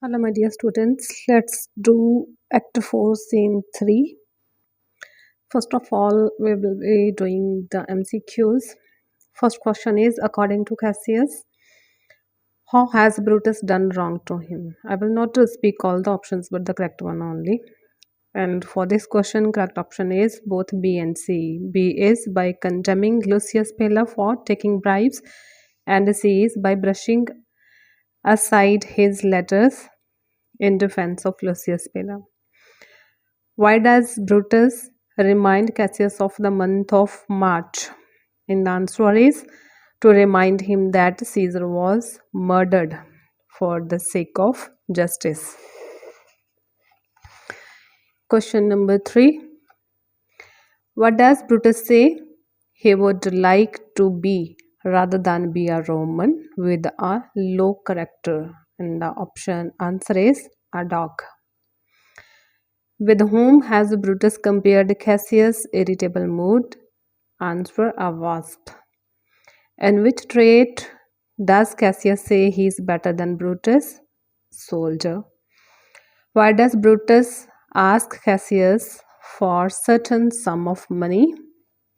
Hello, my dear students. Let's do Act 4, Scene 3. First of all, we will be doing the MCQs. First question is, according to Cassius, how has Brutus done wrong to him? I will not speak all the options, but the correct one only. And for this question, correct option is both B and C. B is by condemning Lucius Pella for taking bribes, and C is by brushing aside his letters in defense of Lucius Pella. Why does Brutus remind Cassius of the month of March? And the answer is to remind him that Caesar was murdered for the sake of justice. Question number 3. What does Brutus say he would like to be rather than be a Roman with a low character? And the option answer is a dog. With whom has Brutus compared Cassius' irritable mood? Answer, a wasp. And which trait does Cassius say he is better than Brutus? Soldier. Why does Brutus ask Cassius for certain sum of money?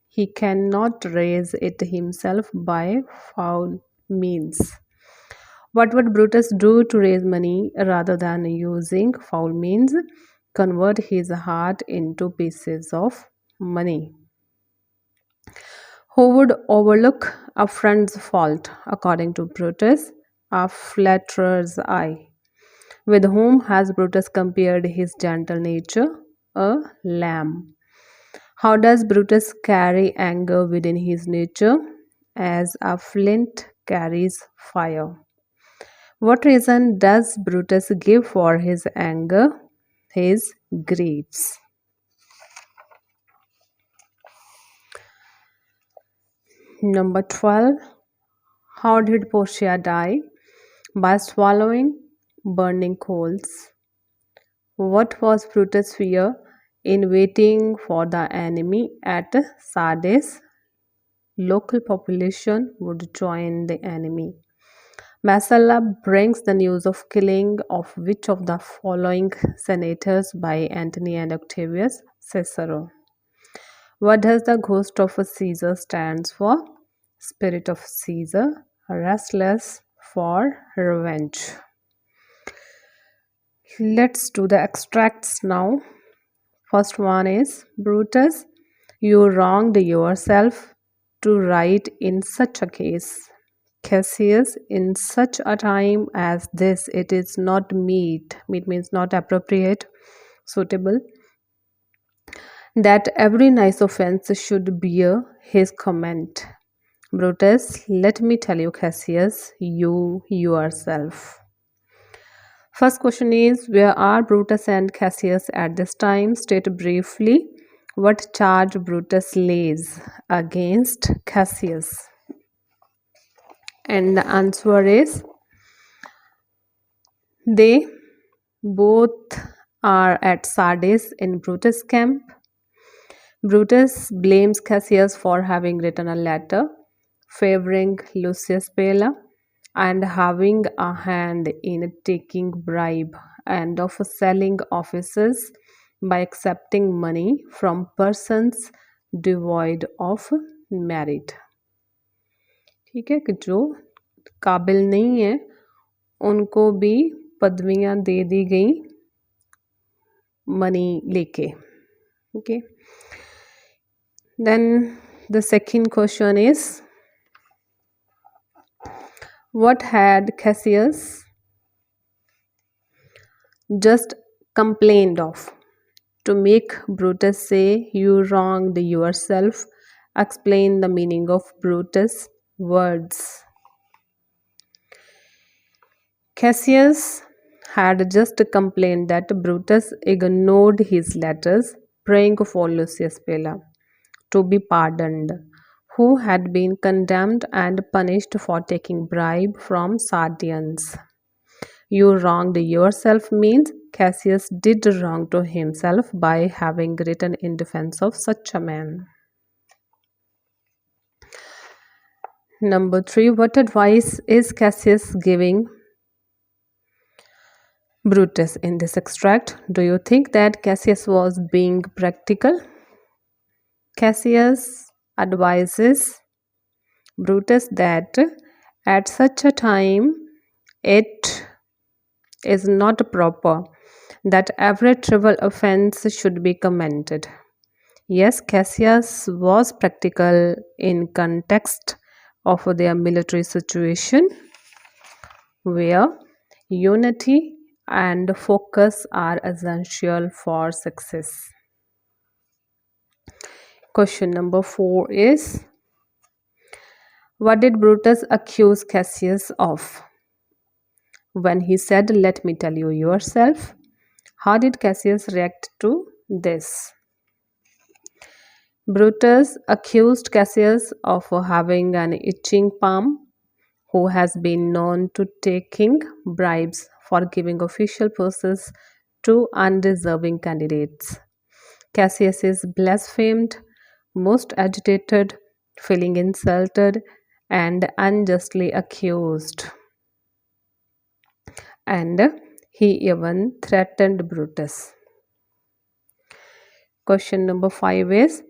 He cannot raise it himself by foul means. What would Brutus do to raise money rather than using foul means? Convert his heart into pieces of money. Who would overlook a friend's fault, according to Brutus? A flatterer's eye. With whom has Brutus compared his gentle nature? A lamb. How does Brutus carry anger within his nature? As a flint carries fire. What reason does Brutus give for his anger? His griefs. Number 12. How did Portia die? By swallowing burning coals. What was Brutus' fear in waiting for the enemy at Sardis? Local population would join the enemy. Messala brings the news of killing of which of the following senators by Antony and Octavius Cicero? What does the ghost of a Caesar stands for? Spirit of Caesar, restless for revenge. Let's do the extracts now. First one is, Brutus, you wronged yourself to write in such a case. Cassius, in such a time as this, it is not meet. Meet means not appropriate, suitable, that every nice offense should bear his comment. Brutus, let me tell you, Cassius, you yourself. First question is, where are Brutus and Cassius at this time? State briefly what charge Brutus lays against Cassius. And the answer is, they both are at Sardis in Brutus' camp. Brutus blames Cassius for having written a letter favoring Lucius Pella and having a hand in taking bribe and of selling offices by accepting money from persons devoid of merit. ठीक है कि जो काबिल नहीं है उनको भी पदवियां दे दी गई मनी लेके. Okay. Then the second question is, what had Cassius just complained of to make Brutus say you wronged yourself? Explain the meaning of Brutus' words. Cassius had just complained that Brutus ignored his letters praying for Lucius Pella to be pardoned, who had been condemned and punished for taking bribe from Sardians. You wronged yourself means Cassius did wrong to himself by having written in defense of such a man. Number 3. What advice is Cassius giving Brutus in this extract. Do you think that Cassius was being practical? Cassius advises Brutus that at such a time it is not proper that every trivial offense should be commended. Yes, Cassius was practical in context of their military situation where unity and focus are essential for success. Question number 4 is, what did Brutus accuse Cassius of? When he said, "Let me tell you yourself," how did Cassius react to this? Brutus accused Cassius of having an itching palm, who has been known to taking bribes for giving official purses to undeserving candidates. Cassius is blasphemed, most agitated, feeling insulted, and unjustly accused. And he even threatened Brutus. Question number 5 is,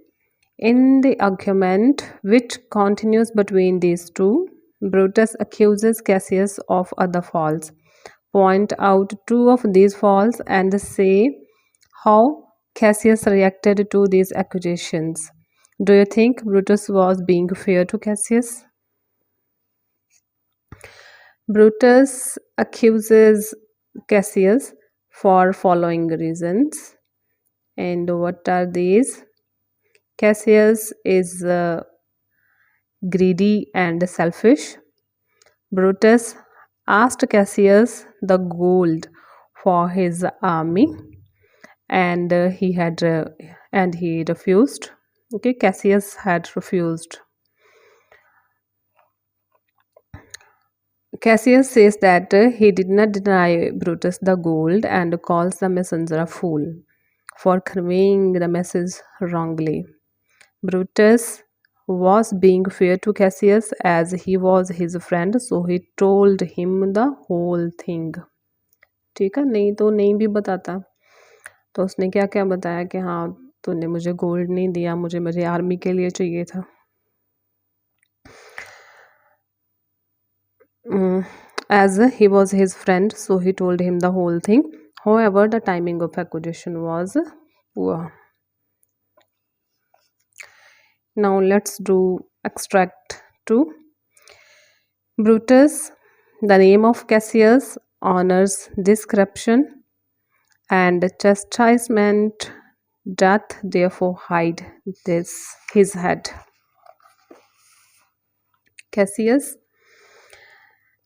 in the argument which continues between these two, Brutus accuses Cassius of other faults. Point out two of these faults and say how Cassius reacted to these accusations. Do you think Brutus was being fair to Cassius? Brutus accuses Cassius for following reasons. And what are these? Cassius is greedy and selfish. Brutus asked Cassius the gold for his army, and he refused. Okay, Cassius had refused. Cassius says that he did not deny Brutus the gold and calls the messenger a fool for conveying the message wrongly. Brutus was being fair to Cassius as he was his friend, so he told him the whole thing. ठीक है, नहीं तो नहीं भी बताता. तो उसने क्या क्या बताया कि हाँ तूने मुझे गोल्ड नहीं दिया, मुझे मेरी आर्मी के लिए चाहिए था. As he was his friend, so he told him the whole thing. However, the timing of acquisition was poor. Now let's do extract 2. Brutus, the name of Cassius, honors this corruption, and chastisement doth therefore hide his head. Cassius,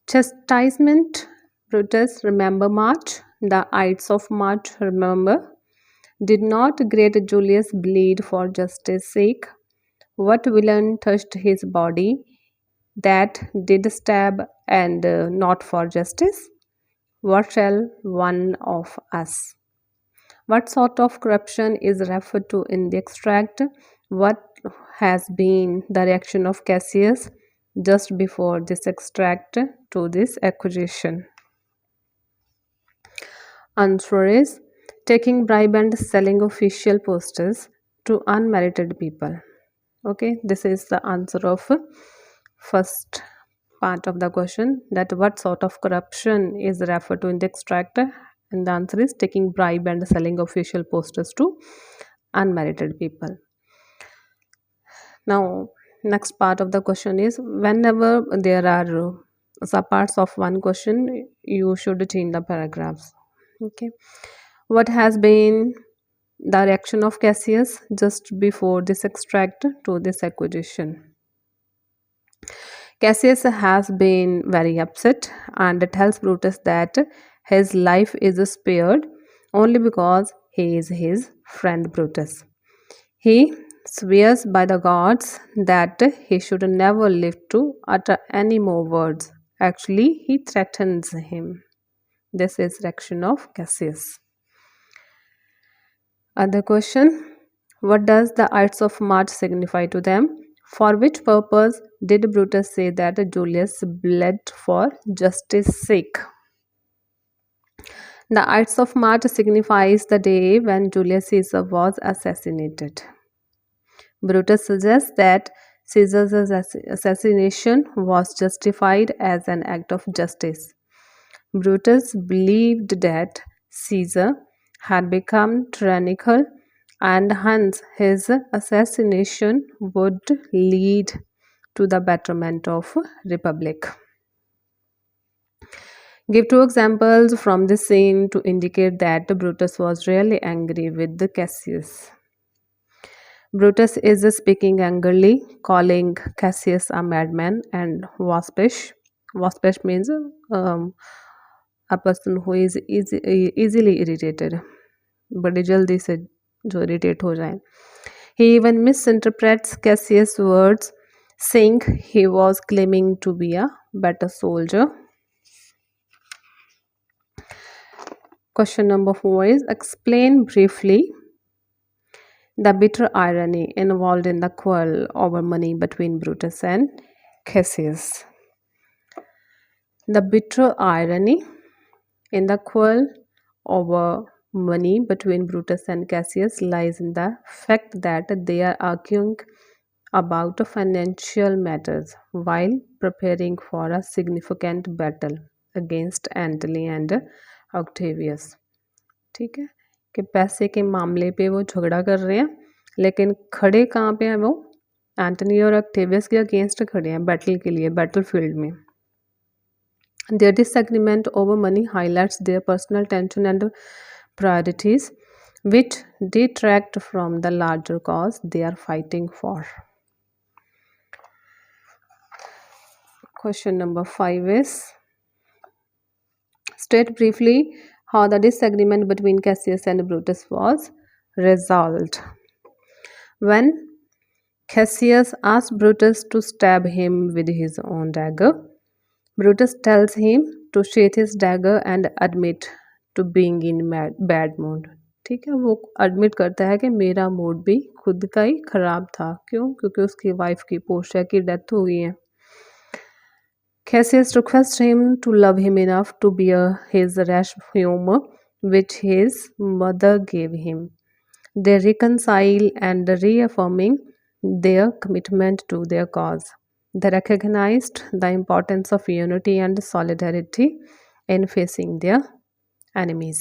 chastisement. Brutus, remember March, the Ides of March, remember. Did not great Julius bleed for justice' sake? What villain touched his body that did stab and not for justice? What shall one of us? What sort of corruption is referred to in the extract? What has been the reaction of Cassius just before this extract to this accusation? Answer is taking bribe and selling official posters to unmerited people. Okay, this is the answer of first part of the question, that what sort of corruption is referred to in the extract, and the answer is taking bribe and selling official posters to unmerited people. Now next part of the question is, whenever there are subparts of one question, you should change the paragraphs. Okay, what has been the reaction of Cassius just before this extract to this accusation? Cassius has been very upset and tells Brutus that his life is spared only because he is his friend Brutus. He swears by the gods that he should never live to utter any more words. Actually, he threatens him. This is reaction of Cassius. Other question, what does the Ides of March signify to them? For which purpose did Brutus say that Julius bled for justice' sake? The Ides of March signifies the day when Julius Caesar was assassinated. Brutus suggests that Caesar's assassination was justified as an act of justice. Brutus believed that Caesar had become tyrannical and hence his assassination would lead to the betterment of republic. Give two examples from this scene to indicate that Brutus was really angry with the Cassius. Brutus is speaking angrily, calling Cassius a madman and waspish. Waspish means a person who is easily irritated. बड़े जल्दी से जो irritate हो जाए. He even misinterprets Cassius' words, saying he was claiming to be a better soldier. Question number 4 is explain briefly the bitter irony involved in the quarrel over money between Brutus and Cassius. The bitter irony in the quarrel over money between Brutus and Cassius lies in the fact that they are arguing about financial matters while preparing for a significant battle against Antony and Octavius. ठीक है कि पैसे के मामले पे वो झगड़ा कर रहे हैं लेकिन खड़े कहाँ पे हैं वो एंटनी और ऑक्टेवियस के अगेंस्ट खड़े हैं बैटल के लिए बैटल फील्ड में. Their disagreement over money highlights their personal tension and priorities, which detract from the larger cause they are fighting for. Question number 5 is state briefly how the disagreement between Cassius and Brutus was resolved. When Cassius asked Brutus to stab him with his own dagger, Brutus tells him to sheath his dagger and admit to being in bad mood. ठीक है वो admit करता है कि मेरा mood भी खुद का ही खराब था. क्यों? क्योंकि उसकी वाइफ की पोर्शिया की डेथ हो गई है. Cassius requests him to love him enough to bear his rash humor which his mother gave him. They reconcile and reaffirming their commitment to their cause. They recognized the importance of unity and solidarity in facing their enemies.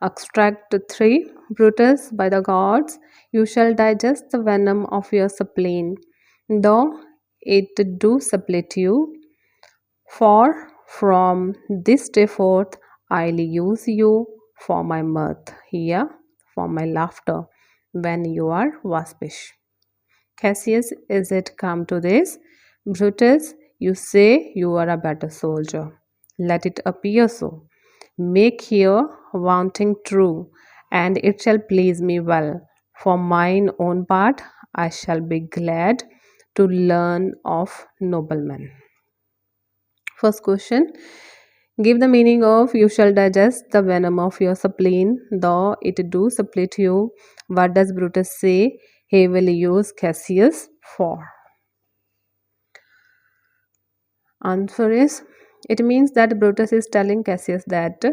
Extract 3 Brutus, by the gods, you shall digest the venom of your spleen, though it do split you. For from this day forth I'll use you for my mirth, here for my laughter, when you are waspish. Cassius, is it come to this? Brutus, you say you are a better soldier. Let it appear so. Make here wanting true, and it shall please me well. For mine own part, I shall be glad to learn of noblemen. First question. Give the meaning of you shall digest the venom of your spleen, though it do split you. What does Brutus say he will use Cassius for? Answer is, it means that Brutus is telling Cassius that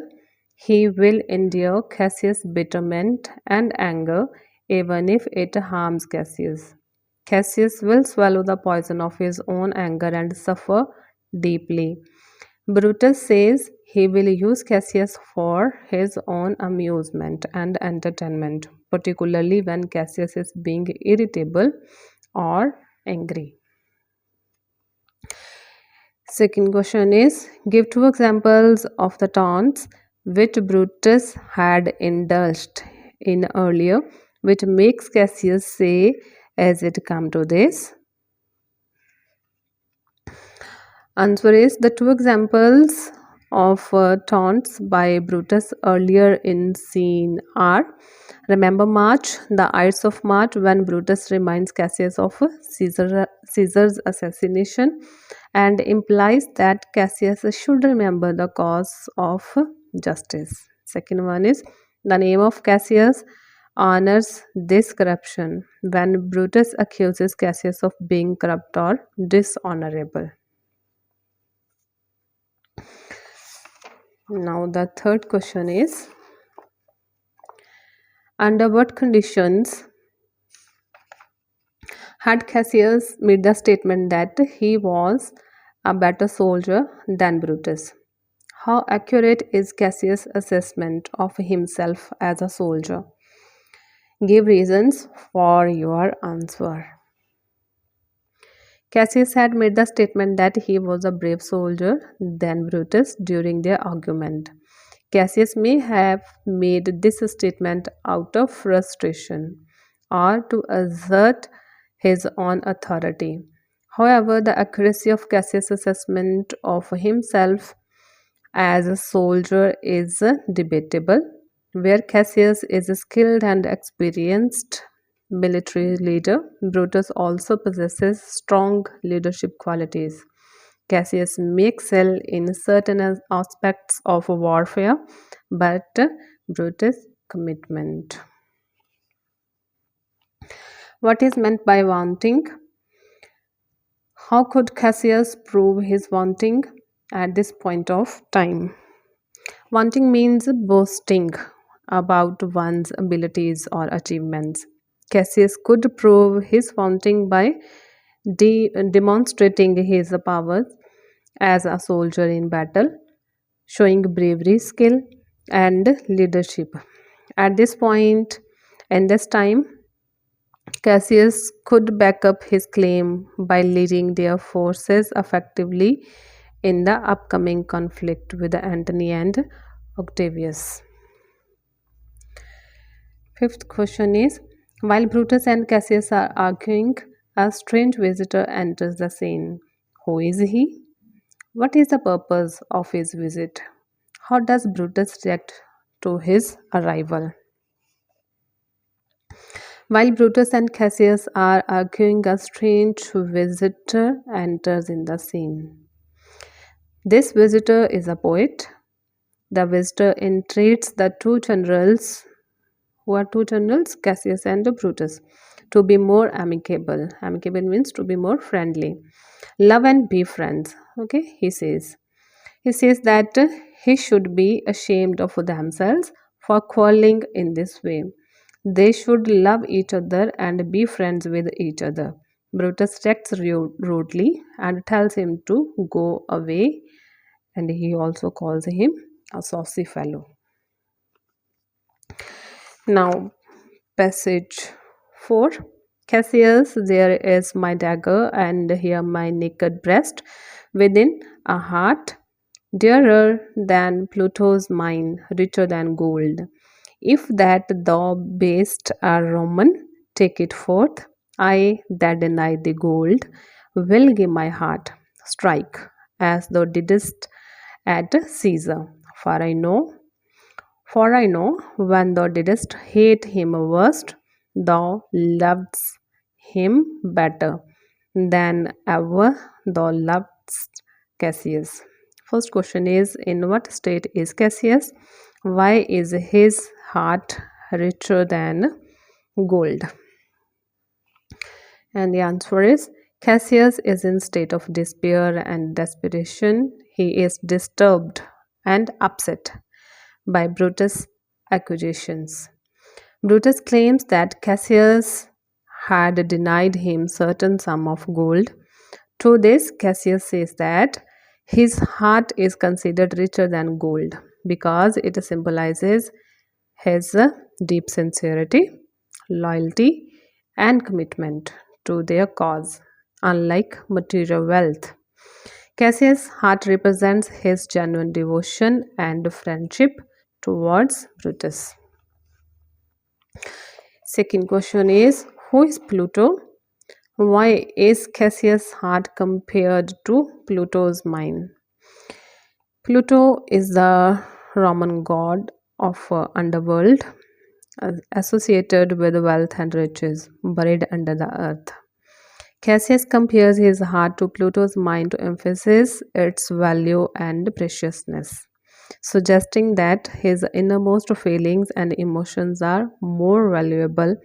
he will endure Cassius' bitterment and anger even if it harms Cassius. Cassius will swallow the poison of his own anger and suffer deeply. Brutus says he will use Cassius for his own amusement and entertainment, particularly when Cassius is being irritable or angry. Second question is, give two examples of the taunts which Brutus had indulged in earlier, which makes Cassius say, as it come to this? Answer is, the two examples of taunts by Brutus earlier in scene are, remember March, the Ides of March, when Brutus reminds Cassius of Caesar's assassination and implies that Cassius should remember the cause of justice. Second one is, the name of Cassius honors this corruption when Brutus accuses Cassius of being corrupt or dishonorable. Now, the third question is, under what conditions had Cassius made the statement that he was a better soldier than Brutus? How accurate is Cassius' assessment of himself as a soldier? Give reasons for your answer. Cassius had made the statement that he was a brave soldier than Brutus during their argument. Cassius may have made this statement out of frustration or to assert his own authority. However, the accuracy of Cassius' assessment of himself as a soldier is debatable. Where Cassius is a skilled and experienced military leader, Brutus also possesses strong leadership qualities. Cassius may excel in certain aspects of warfare, but Brutus' commitment. What is meant by wanting? How could Cassius prove his wanting at this point of time? Wanting means boasting about one's abilities or achievements. Cassius could prove his wanting by demonstrating his powers as a soldier in battle, showing bravery, skill, and leadership. At this point, in this time, Cassius could back up his claim by leading their forces effectively in the upcoming conflict with Antony and Octavius. Fifth question is, while Brutus and Cassius are arguing, a strange visitor enters the scene. Who is he? What is the purpose of his visit? How does Brutus react to his arrival? While Brutus and Cassius are arguing, a strange visitor enters in the scene. This visitor is a poet. The visitor entreats the two generals, who are two generals, Cassius and Brutus, to be more amicable. Amicable means to be more friendly. Love and be friends. Okay, he says. He says that he should be ashamed of themselves for quarreling in this way. They should love each other and be friends with each other. Brutus reacts rudely and tells him to go away, and he also calls him a saucy fellow. Now, passage 4. Cassius, there is my dagger, and here my naked breast, within a heart dearer than Pluto's mine, richer than gold. If that thou beest a Roman, take it forth. I that deny the gold will give my heart. Strike, as thou didst at Caesar. For I know, when thou didst hate him worst, thou lovedst him better than ever thou lovedst Cassius. First question is, in what state is Cassius? Why is his heart richer than gold? And the answer is, Cassius is in state of despair and desperation. He is disturbed and upset by Brutus' accusations. Brutus claims that Cassius had denied him certain sum of gold. To this, Cassius says that his heart is considered richer than gold because it symbolizes his deep sincerity, loyalty, and commitment to their cause, unlike material wealth. Cassius' heart represents his genuine devotion and friendship towards Brutus. Second question is, who is Pluto? Why is Cassius' heart compared to Pluto's mind? Pluto is the Roman god of underworld, associated with wealth and riches, buried under the earth. Cassius compares his heart to Pluto's mind to emphasize its value and preciousness, suggesting that his innermost feelings and emotions are more valuable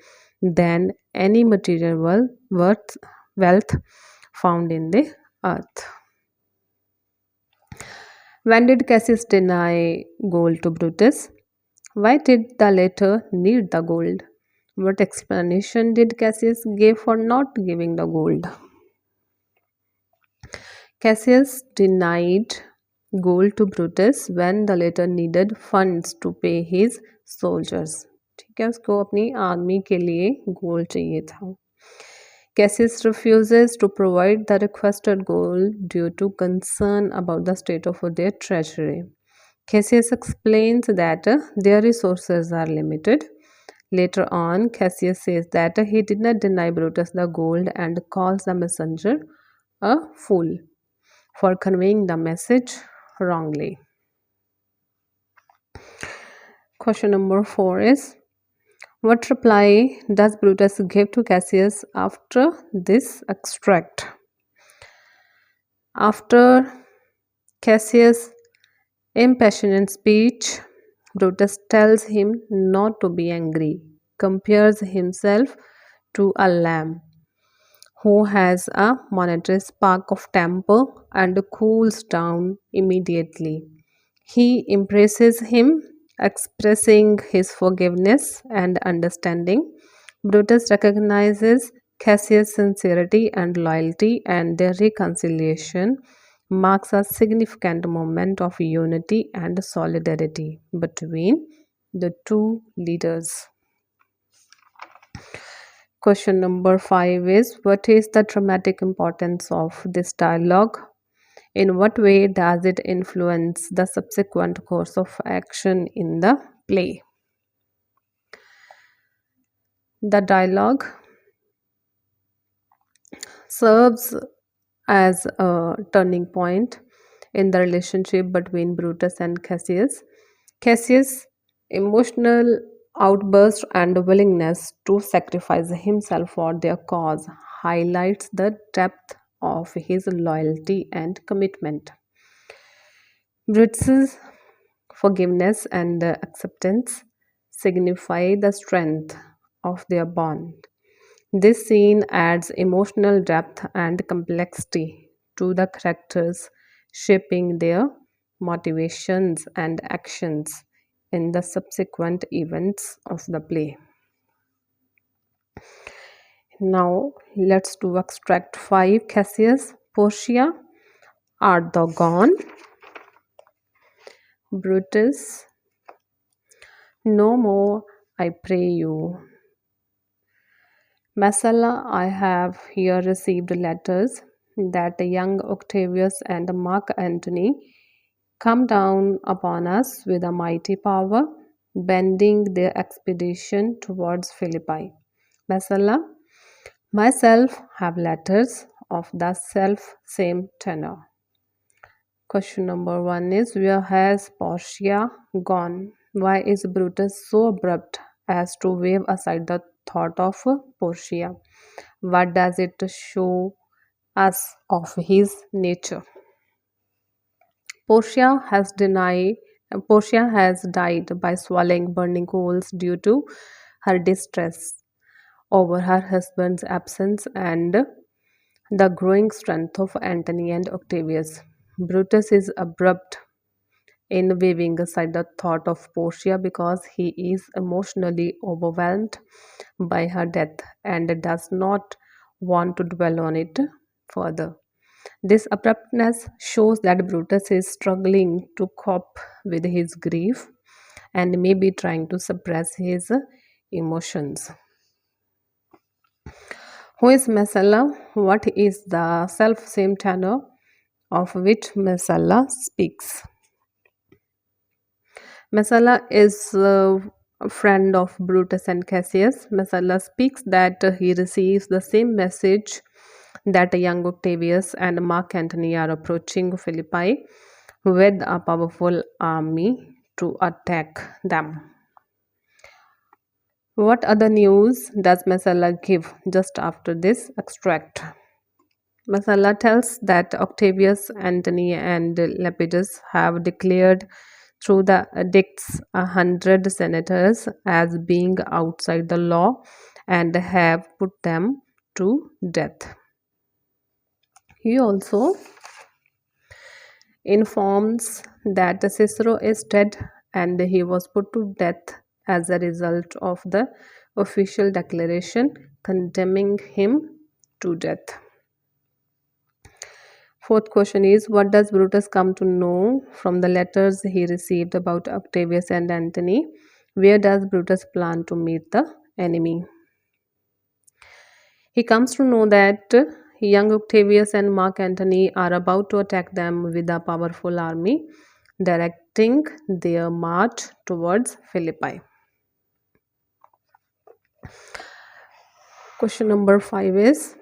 than any material wealth found in the earth. When did Cassius deny gold to Brutus? Why did the latter need the gold? What explanation did Cassius give for not giving the gold? Cassius denied gold to Brutus when the latter needed funds to pay his soldiers. ठीक है, उसको अपनी army के लिए gold चाहिए था. Cassius refuses to provide the requested gold due to concern about the state of their treasury. Cassius explains that their resources are limited. Later on, Cassius says that he did not deny Brutus the gold and calls the messenger a fool for conveying the message wrongly. Question number 4 is, what reply does Brutus give to Cassius after this extract? After Cassius' impassioned speech, Brutus tells him not to be angry, compares himself to a lamb who has a momentary spark of temper and cools down immediately. He embraces him, expressing his forgiveness and understanding. Brutus recognizes Cassius' sincerity and loyalty, and their reconciliation marks a significant moment of unity and solidarity between the two leaders. Question number 5 is, what is the dramatic importance of this dialogue? In what way does it influence the subsequent course of action in the play? The dialogue serves as a turning point in the relationship between Brutus and Cassius. Cassius' emotional outburst and willingness to sacrifice himself for their cause highlights the depth of his loyalty and commitment. Brutus's forgiveness and acceptance signify the strength of their bond. This scene adds emotional depth and complexity to the characters, shaping their motivations and actions in the subsequent events of the play. Now, let's do extract 5. Cassius, Portia, art thou gone? Brutus, no more, I pray you. Messala, I have here received letters that young Octavius and Mark Antony come down upon us with a mighty power, bending their expedition towards Philippi. Messala, myself have letters of the self same tenor. Question number 1 is, where has Portia gone? Why is Brutus so abrupt as to wave aside the thought of Portia? What does it show us of his nature? Portia has died by swallowing burning coals due to her distress over her husband's absence and the growing strength of Antony and Octavius. Brutus is abrupt in waving aside the thought of Portia because he is emotionally overwhelmed by her death and does not want to dwell on it further. This abruptness shows that Brutus is struggling to cope with his grief and may be trying to suppress his emotions. Who is Messala? What is the self-same tenor of which Messala speaks? Messala is a friend of Brutus and Cassius. Messala speaks that he receives the same message that young Octavius and Mark Antony are approaching Philippi with a powerful army to attack them. What other news does Messala give just after this extract? Messala tells that Octavius, Antony, and Lepidus have declared through the edicts 100 senators as being outside the law and have put them to death. He also informs that Cicero is dead and he was put to death as a result of the official declaration condemning him to death. Fourth question is, what does Brutus come to know from the letters he received about Octavius and Antony? Where does Brutus plan to meet the enemy? He comes to know that young Octavius and Mark Antony are about to attack them with a powerful army, directing their march towards Philippi. Question number 5 is,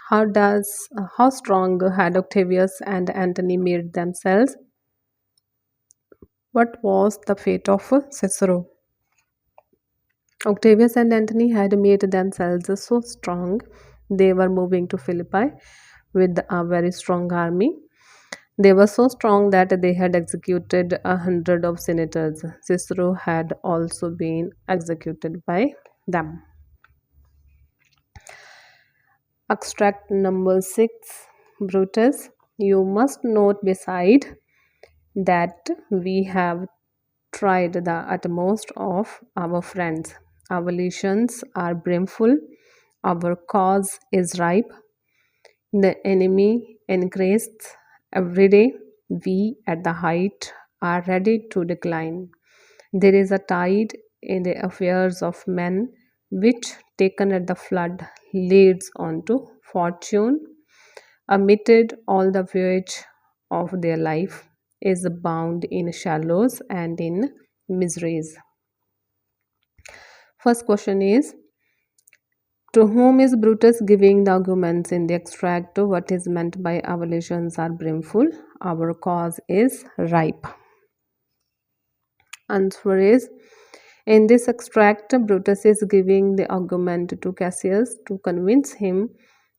how strong had Octavius and Antony made themselves? What was the fate of Cicero? Octavius and Antony had made themselves so strong they were moving to Philippi with a very strong army. They were so strong that they had executed 100 of senators. Cicero had also been executed by them. Extract number 6. Brutus, you must note beside that we have tried the utmost of our friends. Our legions are brimful, our cause is ripe, the enemy increased every day, we at the height are ready to decline. There is a tide in the affairs of men which, taken at the flood, leads on to fortune. Amid all the voyage of their life is bound in shallows and in miseries. First question is, to whom is Brutus giving the arguments in the extract? What is meant by our legions are brimful, our cause is ripe? Answer is, in this extract, Brutus is giving the argument to Cassius to convince him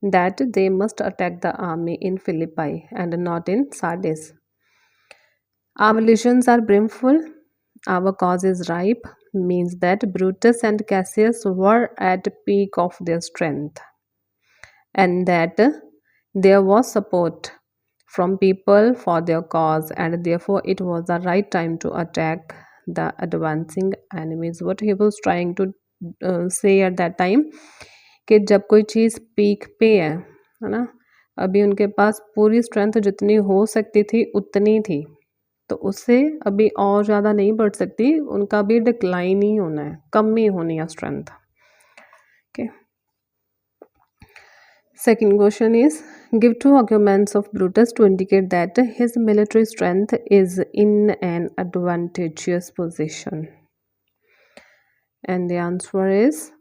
that they must attack the army in Philippi and not in Sardis. Our legions are brimful, our cause is ripe, means that Brutus and Cassius were at peak of their strength and that there was support from people for their cause and therefore it was the right time to attack the advancing enemies. What he was trying to say at that time कि जब कोई चीज़ peak पे है ना, अभी उनके पास पूरी strength जितनी हो सकती थी उतनी थी, तो उससे अभी और ज़्यादा नहीं बढ़ सकती, उनका भी डिक्लाइन ही होना है, कम ही होनी है strength. Okay. Second question is, give two arguments of Brutus to indicate that his military strength is in an advantageous position. And the answer is,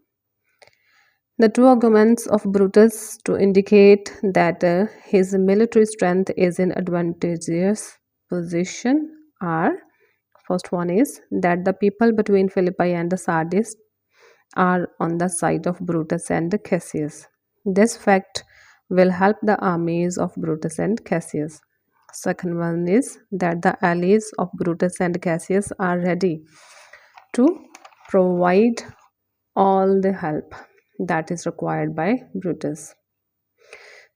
the two arguments of Brutus to indicate that his military strength is in advantageous position are, first one is that the people between Philippi and the Sardis are on the side of Brutus and Cassius. This fact will help the armies of Brutus and Cassius. Second one is that the allies of Brutus and Cassius are ready to provide all the help that is required by Brutus.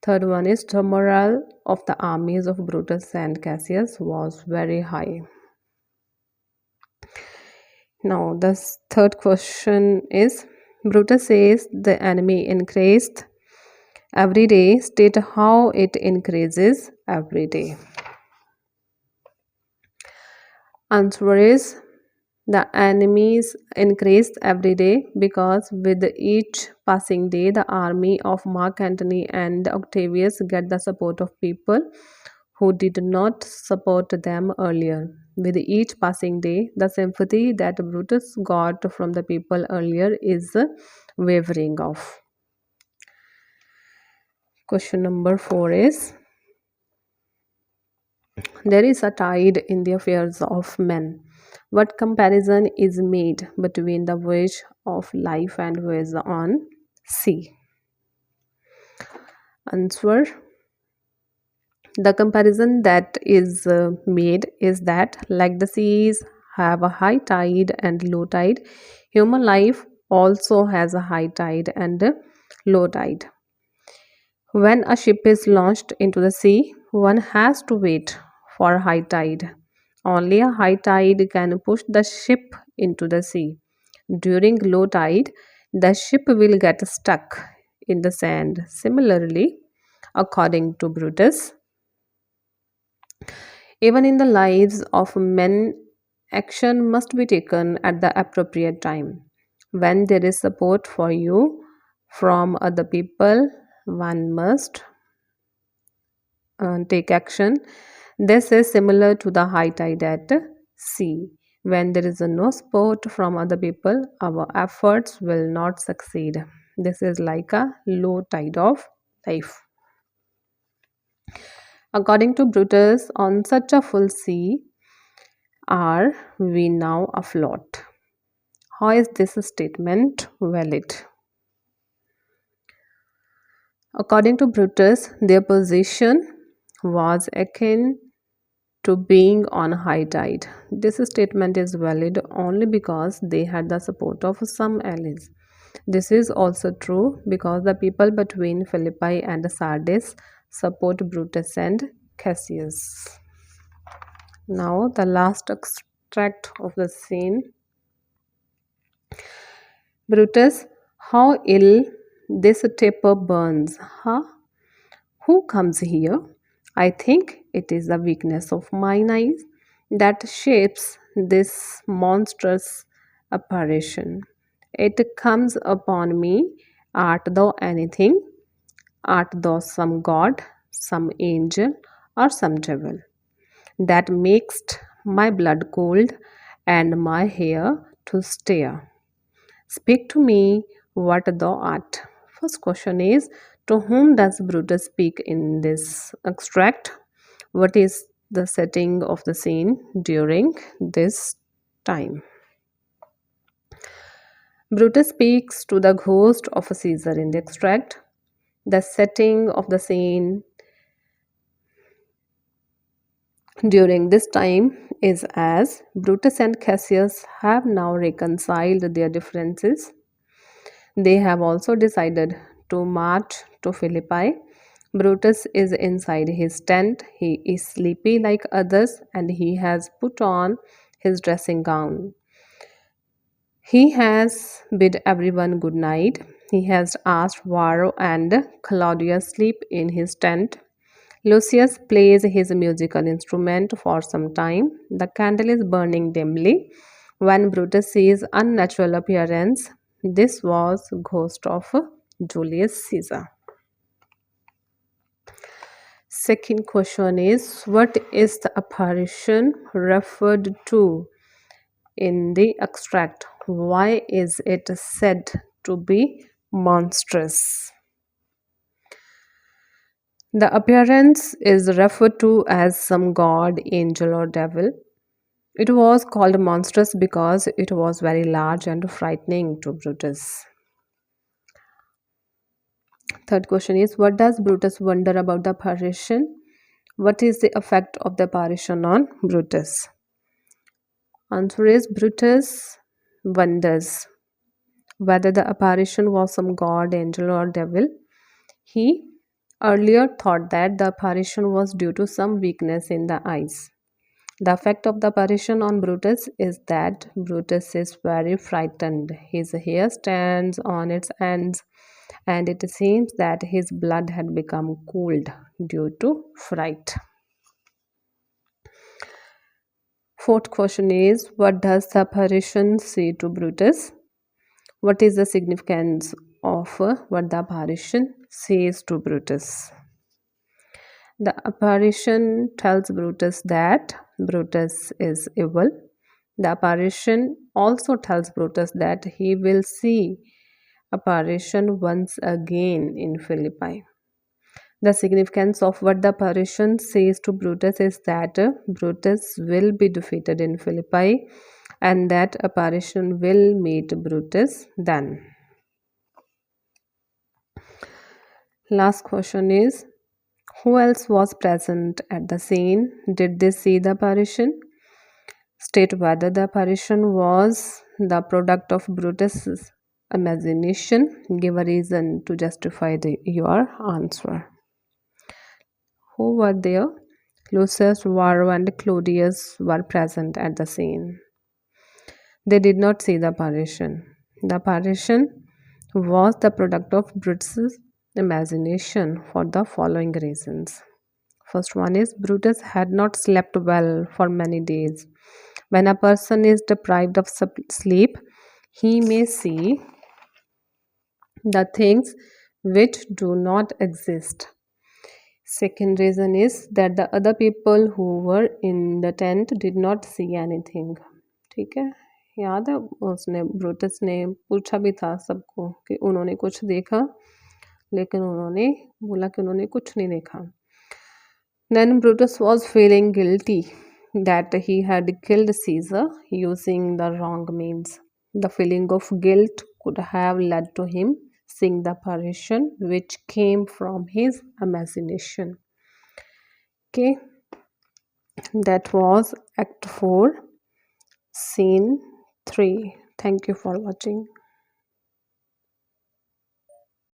Third one is the morale of the armies of Brutus and Cassius was very high. Now the third question is, Brutus says the enemy increased every day. State how it increases every day. Answer is, the enemies increased every day because with each passing day the army of Mark Antony and Octavius get the support of people who did not support them earlier. With each passing day, the sympathy that Brutus got from the people earlier is wavering off. Question number 4 is, there is a tide in the affairs of men. What comparison is made between the voyage of life and voyage on sea? Answer, the comparison that is made is that like the seas have a high tide and low tide, human life also has a high tide and a low tide. When a ship is launched into the sea, one has to wait for high tide. Only a high tide can push the ship into the sea. During low tide, the ship will get stuck in the sand. Similarly, according to Brutus, even in the lives of men, action must be taken at the appropriate time. When there is support for you from other people, one must take action. This is similar to the high tide at sea. When there is no support from other people, our efforts will not succeed. This is like a low tide of life. According to Brutus, on such a full sea, are we now afloat? How is this statement valid? According to Brutus, their position was akin to being on high tide. This statement is valid only because they had the support of some allies. This is also true because the people between Philippi and Sardis support Brutus and Cassius. Now, the last extract of the scene. Brutus, how ill this taper burns, huh? Who comes here? I think it is the weakness of mine eyes that shapes this monstrous apparition. It comes upon me. Art thou anything? Art thou some god, some angel, or some devil? That makes my blood cold and my hair to stare. Speak to me what thou art. First question is, to whom does Brutus speak in this extract? What is the setting of the scene during this time? Brutus speaks to the ghost of a Caesar in the extract. The setting of the scene during this time is as Brutus and Cassius have now reconciled their differences. They have also decided to march to Philippi. Brutus is inside his tent. He is sleepy like others and he has put on his dressing gown. He has bid everyone good night. He has asked Varro and Claudius sleep in his tent. Lucius plays his musical instrument for some time. The candle is burning dimly. When Brutus sees unnatural appearance, this was ghost of Julius Caesar. Second question is, what is the apparition referred to in the extract? Why is it said to be monstrous? The appearance is referred to as some god, angel, or devil. It was called monstrous because it was very large and frightening to Brutus. Third question is, what does Brutus wonder about the apparition? What is the effect of the apparition on Brutus? Answer is, Brutus wonders whether the apparition was some god, angel, or devil. He earlier thought that the apparition was due to some weakness in the eyes. The effect of the apparition on Brutus is that Brutus is very frightened. His hair stands on its ends, and it seems that his blood had become cooled due to fright. Fourth question is, what does the apparition say to Brutus? What is the significance of what the apparition says to Brutus? The apparition tells Brutus that Brutus is evil. The apparition also tells Brutus that he will see apparition once again in Philippi. The significance of what the apparition says to Brutus is that Brutus will be defeated in Philippi and that apparition will meet Brutus then. Last question is, who else was present at the scene? Did they see the apparition? State whether the apparition was the product of Brutus's imagination. Give a reason to justify your answer. Who were there? Lucius, Varro, and Claudius were present at the scene. They did not see the apparition. The apparition was the product of Brutus's imagination for the following reasons. First one is Brutus had not slept well for many days. When a person is deprived of sleep, he may see the things which do not exist. Second reason is that the other people who were in the tent did not see anything. ठीक है, याद है उसने Brutus ने पूछा भी था सबको कि उन्होंने कुछ देखा, लेकिन उन्होंने बोला कि उन्होंने कुछ नहीं देखा. Then Brutus was feeling guilty that he had killed Caesar using the wrong means. The feeling of guilt could have led to him seeing the apparition which came from his imagination. Okay, that was Act 4, Scene 3. Thank you for watching.